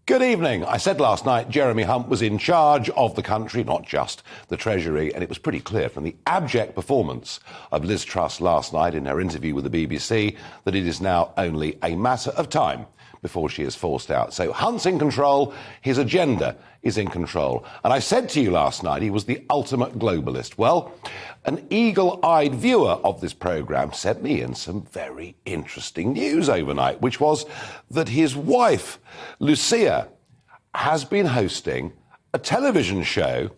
Good evening. I said last night Jeremy Hunt was in charge of the country, not just the Treasury, and it was pretty clear from the abject performance of Liz Truss last night in her interview with the BBC that it is now only a matter of time before she is forced out. So Hunt's in control, his agenda is in control. And I said to you last night he was the ultimate globalist. Well, an eagle-eyed viewer of this programme sent me in some very interesting news overnight, which was that his wife, Lucia, has been hosting a television show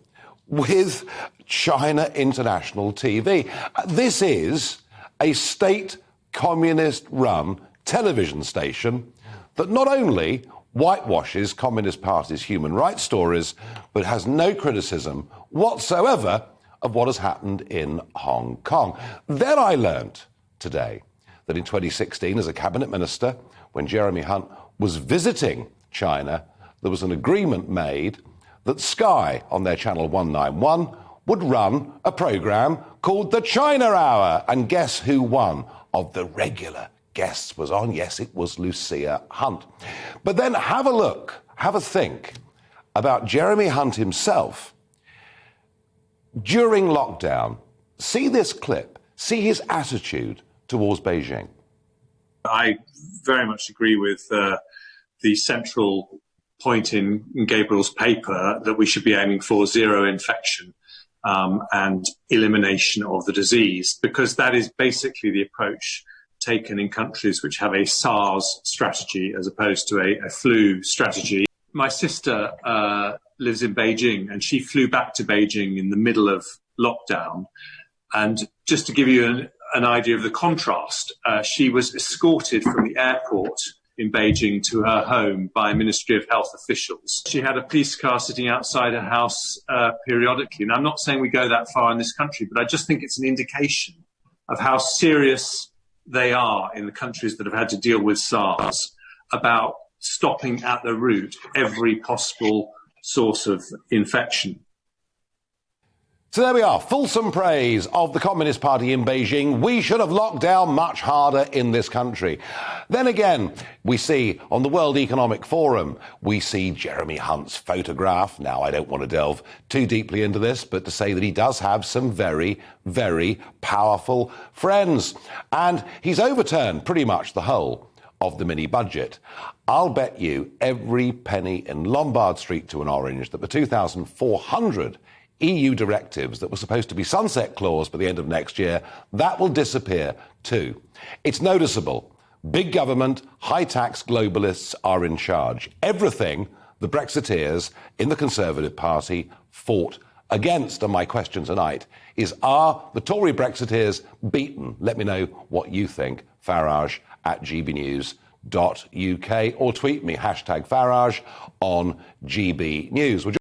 with China International TV. This is a state communist-run television station that not only whitewashes Communist Party's human rights stories, but has no criticism whatsoever of what has happened in Hong Kong. Then I learnt today that in 2016, as a cabinet minister, when Jeremy Hunt was visiting China, there was an agreement made that Sky, on their channel 191, would run a programme called the China Hour. And guess who one of the regular guests was on? Yes, it was Lucia Hunt. But then have a look, have a think about Jeremy Hunt himself during lockdown. See this clip, see his attitude towards Beijing. I very much agree with the central point in Gabriel's paper that we should be aiming for zero infection and elimination of the disease, because that is basically the approach taken in countries which have a SARS strategy as opposed to a flu strategy. My sister lives in Beijing, and she flew back to Beijing in the middle of lockdown. And just to give you an idea of the contrast, she was escorted from the airport in Beijing to her home by Ministry of Health officials. She had a police car sitting outside her house periodically. And I'm not saying we go that far in this country, but I just think it's an indication of how serious they are in the countries that have had to deal with SARS about stopping at the root every possible source of infection. So there we are, fulsome praise of the Communist Party in Beijing. We should have locked down much harder in this country. Then again, we see on the World Economic Forum, we see Jeremy Hunt's photograph. Now, I don't want to delve too deeply into this, but to say that he does have some very, very powerful friends. And he's overturned pretty much the whole of the mini budget. I'll bet you every penny in Lombard Street to an orange that the 2,400 EU directives that were supposed to be sunset clause by the end of next year, that will disappear too. It's noticeable. Big government, high-tax globalists are in charge. Everything the Brexiteers in the Conservative Party fought against. And my question tonight is, are the Tory Brexiteers beaten? Let me know what you think. Farage at gbnews.uk or tweet me, #Farage on GBNews.